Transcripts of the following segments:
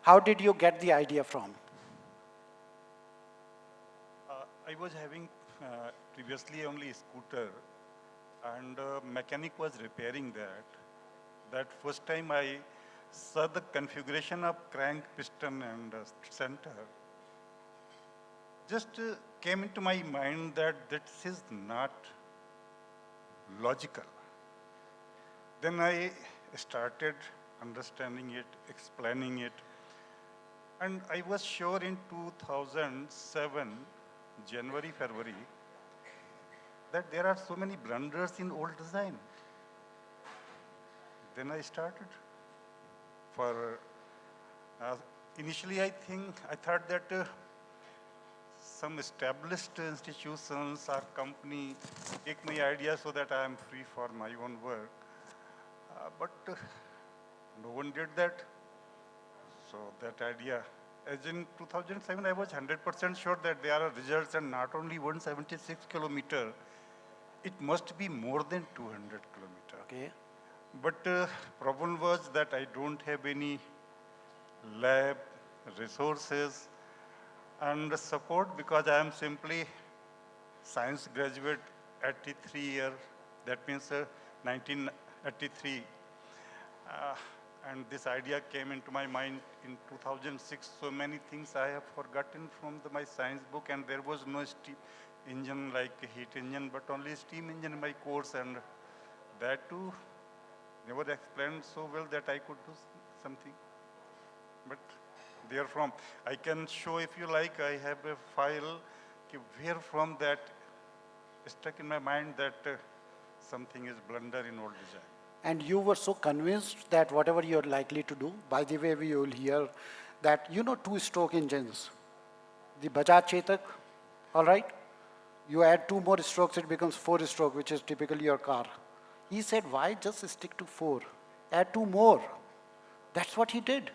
How did you get the idea from? I was having previously only a scooter, and mechanic was repairing that. That first time I saw the configuration of crank, piston, and center, just came into my mind that this is not logical. Then I started understanding it, explaining it, and I was sure in 2007, January, February, that there are so many blunders in old design. Then I started. For initially, I thought that some established institutions or company take my idea so that I am free for my own work. But no one did that. So that idea, as in 2007, I was 100% sure that there are results and not only 176 kilometer, it must be more than 200 kilometer. Okay. But problem was that I don't have any lab, resources, and support because I am simply science graduate, 83 year, that means 1983. And this idea came into my mind in 2006. So many things I have forgotten from my science book, and there was no steam engine like a heat engine, but only steam engine in my course, and that too never explained so well that I could do something. But therefrom, I can show if you like, I have a file where from that stuck in my mind that something is blunder in old design. And you were so convinced that whatever you're likely to do, by the way, we will hear that, you know, two-stroke engines, the Bajaj Chetak, all right? You add 2 more strokes, it becomes 4-stroke, which is typically your car. He said, why just stick to 4? Add 2 more. That's what he did.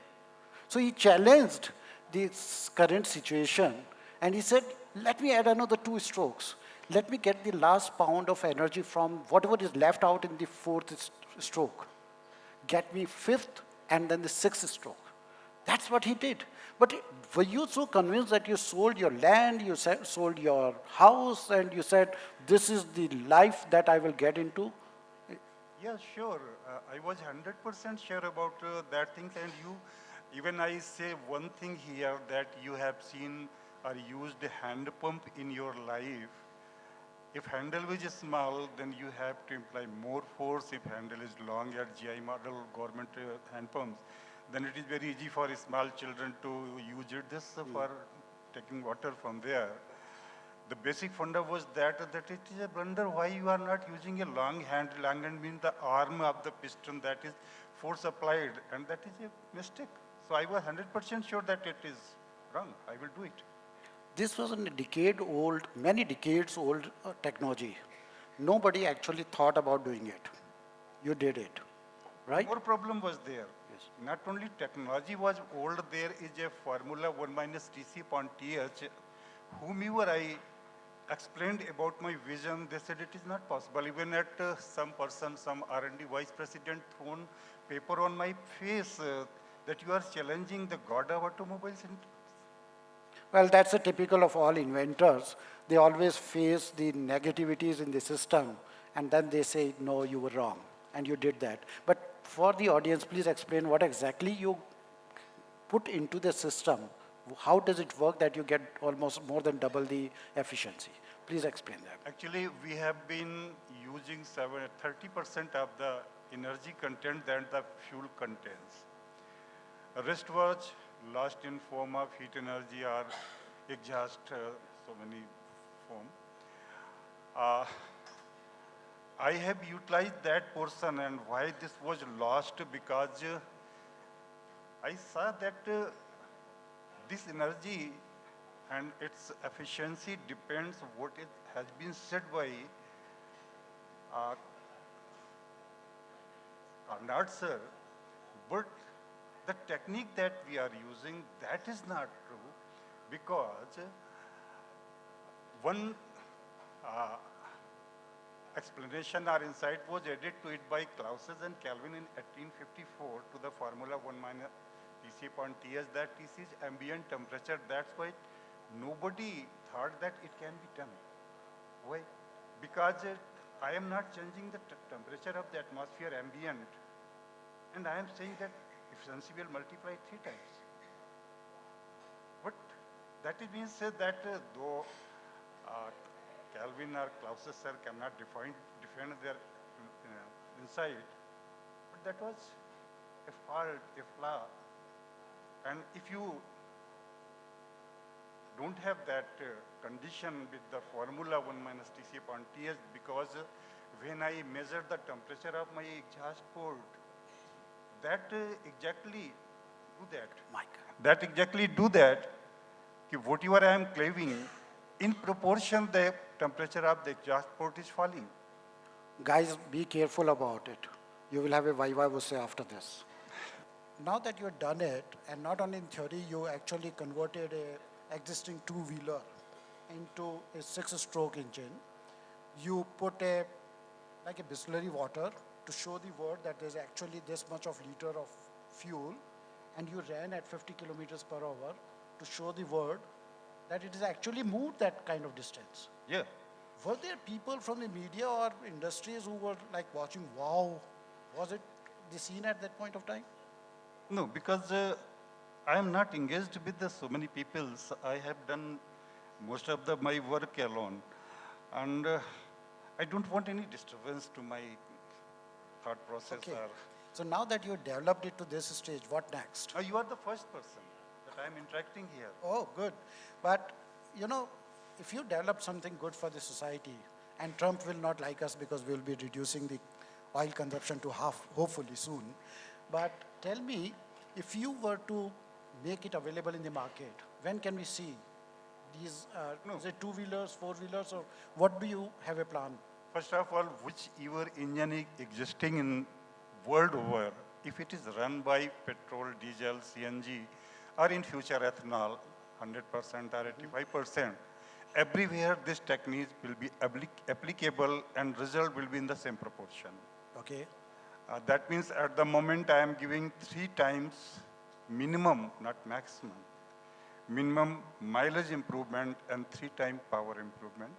So he challenged this current situation, and he said, let me add another 2 strokes. Let me get the last pound of energy from whatever is left out in the 4th stroke. Get me 5th and then the 6th stroke. That's what he did. But were you so convinced that you sold your land, you sold your house, and you said, this is the life that I will get into? Yeah, sure. I was 100% sure about that thing. And even I say one thing here that you have seen or used a hand pump in your life. If handle is small, then you have to apply more force. If handle is long at GI model government hand pumps, then it is very easy for small children to use it this for taking water from there. The basic funda was that it is a blunder why you are not using a long hand. Long hand means the arm of the piston that is force applied, and that is a mistake. So I was 100% sure that it is wrong. I will do it. This was a many decades old technology. Nobody actually thought about doing it. You did it, right? More problem was there. Yes. Not only technology was old, there is a formula 1 minus TC upon TH. Whomever I explained about my vision, they said it is not possible. Even at some person, some R&D vice president thrown paper on my face that you are challenging the god of automobiles. Well, that's a typical of all inventors. They always face the negativities in the system, and then they say, no, you were wrong, and you did that. But for the audience, please explain what exactly you put into the system. How does it work that you get almost more than double the efficiency? Please explain that. Actually, we have been using 30% of the energy content that the fuel contains. The rest was lost in form of heat energy or exhaust, so many form. I have utilized that portion, and why this was lost, because I saw that this energy and its efficiency depends what it has been said by Arnott sir, but the technique that we are using, that is not true, because one explanation or insight was added to it by Clausius and Kelvin in 1854 to the formula 1 minus TC upon TS, that this is ambient temperature. That's why nobody thought that it can be done. Why? Because I am not changing the temperature of the atmosphere ambient, and I am saying that efficiency will multiply 3 times. But that means that though Calvin or Clausius sir cannot defend their insight, but that was a fault, a flaw. And if you don't have that condition with the formula 1 minus Tc upon Ts, because when I measure the temperature of my exhaust port, that exactly do that. Mike. That exactly do that. Whatever I am claiming, in proportion the temperature of the exhaust port is falling. Guys, be careful about it. You will have a viva voce after this. Now that you've done it, and not only in theory, you actually converted a existing two-wheeler into a 6-stroke engine. You put like a distillery water to show the world that there's actually this much of liter of fuel, and you ran at 50 kilometers per hour to show the world that it has actually moved that kind of distance. Yeah. Were there people from the media or industries who were like watching, wow, was it the scene at that point of time? No, because I am not engaged with so many people. So I have done most of my work alone. And I don't want any disturbance to my thought process. Okay. So now that you developed it to this stage, what next? You are the first person that I am interacting here. Oh, good. But, you know, if you develop something good for the society, and Trump will not like us because we'll be reducing the oil consumption to half, hopefully soon. But tell me, if you were to make it available in the market, when can we see these, is it two-wheelers, four-wheelers, or what do you have a plan? First of all, whichever engine is existing in world over, if it is run by petrol, diesel, CNG, or in future ethanol, 100% or 85%, everywhere this technique will be applicable and result will be in the same proportion. Okay. That means at the moment I am giving 3 times minimum, not maximum, minimum mileage improvement and 3 times power improvement.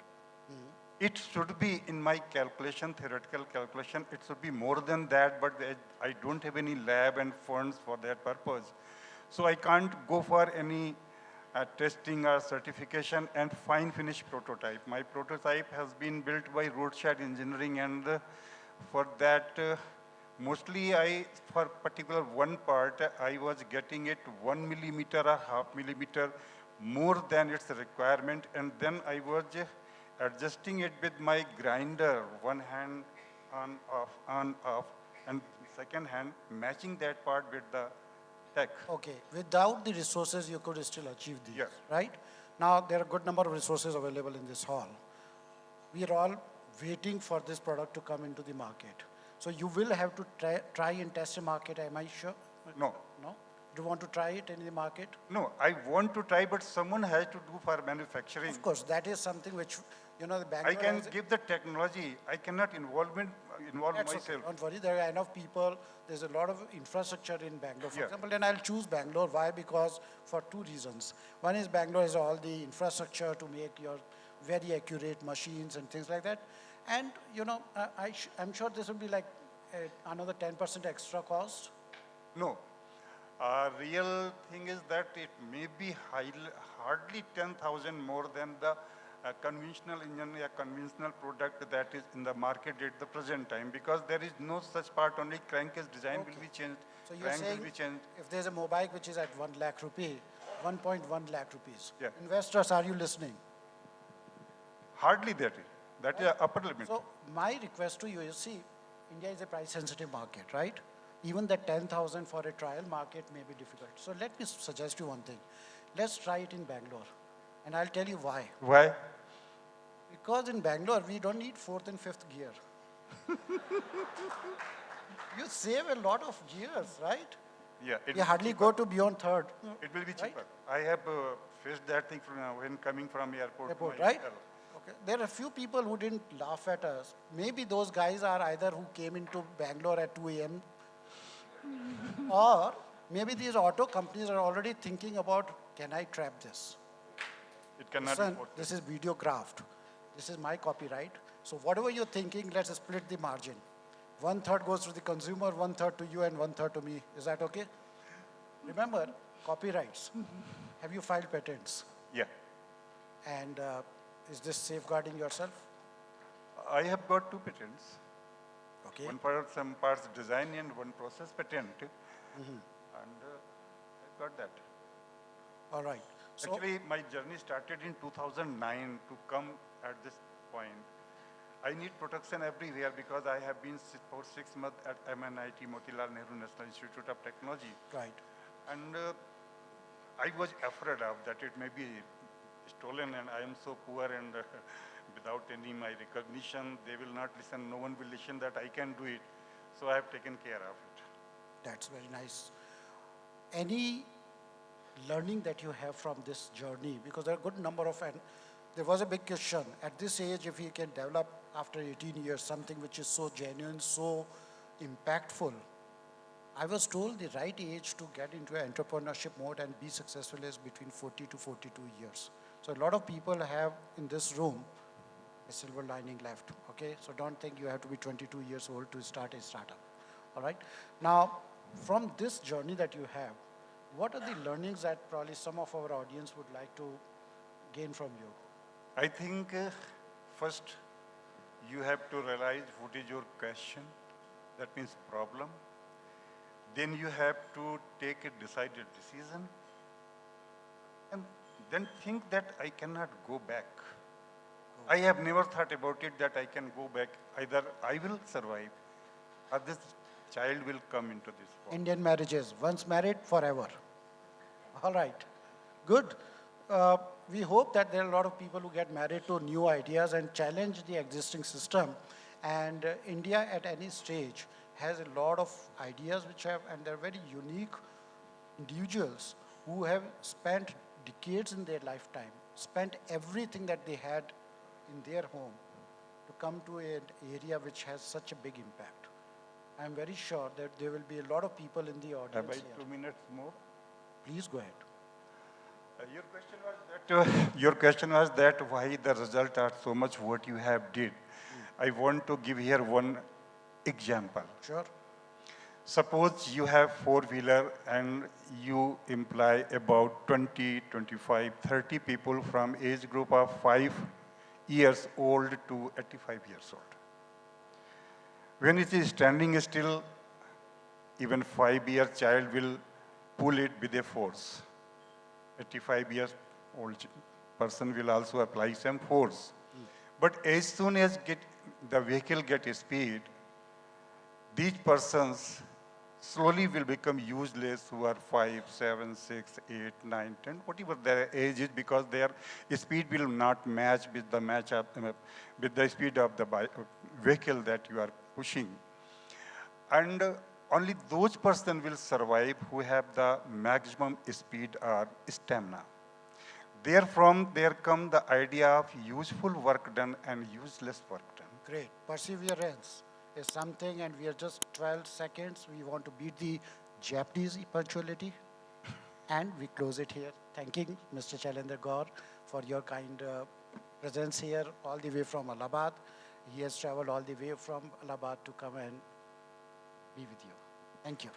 It should be in my calculation, theoretical calculation, it should be more than that, but I don't have any lab and funds for that purpose. So I can't go for any testing or certification and fine finish prototype. My prototype has been built by roadside engineering, and for that, mostly for particular one part, I was getting it 1 millimeter or half millimeter more than its requirement, and then I was adjusting it with my grinder, one hand on, off, and second hand matching that part with the tech. Okay, without the resources, you could still achieve these, Yes. right? Now, there are a good number of resources available in this hall. We are all waiting for this product to come into the market. So you will have to try and test the market, am I sure? No. No? Do you want to try it in the market? No, I want to try, but someone has to do for manufacturing. Of course, that is something which, you know, the bank. I can give the technology. I cannot involve That's myself. okay. Don't worry, there are enough people. There's a lot of infrastructure in Bangalore, for Yeah. example, and I'll choose Bangalore. Why? Because for 2 reasons. One is Bangalore has all the infrastructure to make your very accurate machines and things like that. And, you know, I'm sure this will be like another 10% extra cost. No. Real thing is that it may be hardly 10,000 more than the conventional engine, a conventional product that is in the market at the present time, because there is no such part, only crankcase design will be changed, So you're crank saying will be changed. if there's a mobile which is at 1 lakh rupee, 1.1 lakh rupees. Yeah. Investors, are you listening? Hardly that is. That is upper limit. So my request to you is, see, India is a price-sensitive market, right? Even the 10,000 for a trial market may be difficult. So let me suggest you one thing. Let's try it in Bangalore. And I'll tell you why. Why? Because in Bangalore, we don't need 4th and 5th gear. You save a lot of gears, right? Yeah. You hardly go to beyond 3rd. It will be right? cheaper. I have faced that thing when coming from airport. Airport, to my right? hotel. Okay. There are a few people who didn't laugh at us. Maybe those guys are either who came into Bangalore at 2 a.m. or maybe these auto companies are already thinking about, can I trap this? It cannot be Listen, forced. this is videographed. This is my copyright. So whatever you're thinking, let's split the margin. 1/3 goes to the consumer, 1/3 to you, and 1/3 to me. Is that okay? Remember, copyrights. Have you filed patents? Yeah. And is this safeguarding yourself? I have got 2 patents. Okay. One for some parts design and one process patent. And I got that. All right. So, Actually, my journey started in 2009 to come at this point. I need protection everywhere because I have been for 6 months at MNIT, Motilal Nehru National Institute of Technology. right. And I was afraid of that it may be stolen and I am so poor and without any my recognition, they will not listen, no one will listen that I can do it. So I have taken care of it. That's very nice. Any learning that you have from this journey? Because there are a good number of, and there was a big question, at this age, if you can develop after 18 years something which is so genuine, so impactful. I was told the right age to get into entrepreneurship mode and be successful is between 40 to 42 years. So a lot of people have in this room a silver lining left, okay? So don't think you have to be 22 years old to start a startup, all right? Now, from this journey that you have, what are the learnings that probably some of our audience would like to gain from you? I think first you have to realize what is your question, that means problem. Then you have to take a decided decision. And then think that I cannot go back. I have never thought about it that I can go back. Either I will survive or this child will come into this world. Indian marriages, once married, forever. All right, good. We hope that there are a lot of people who get married to new ideas and challenge the existing system. And India at any stage has a lot of ideas which have, and they're very unique individuals who have spent decades in their lifetime, spent everything that they had in their home to come to an area which has such a big impact. I'm very sure that there will be a lot of people in the Have audience I here. 2 minutes more? Please go ahead. Your question was that why the result are so much what you have did. I want to give here one example. Sure. Suppose you have 4-wheeler and you employ about 20, 25, 30 people from age group of 5 years old to 85 years old. When it is standing still, even 5-year child will pull it with a force. 85 years old person will also apply some force. But as soon as the vehicle gets speed, these persons slowly will become useless who are 5, 7, 6, 8, 9, 10, whatever their age is, because their speed will not match with the speed of the vehicle that you are pushing. And only those persons will survive who have the maximum speed or stamina. Therefrom, there come the idea of useful work done and useless work done. Great. Perseverance is something, and we are just 12 seconds. We want to beat the Japanese punctuality, and we close it here. Thanking Mr. Shailendra Gaur for your kind presence here, all the way from Allahabad. He has traveled all the way from Allahabad to come and be with you. Thank you.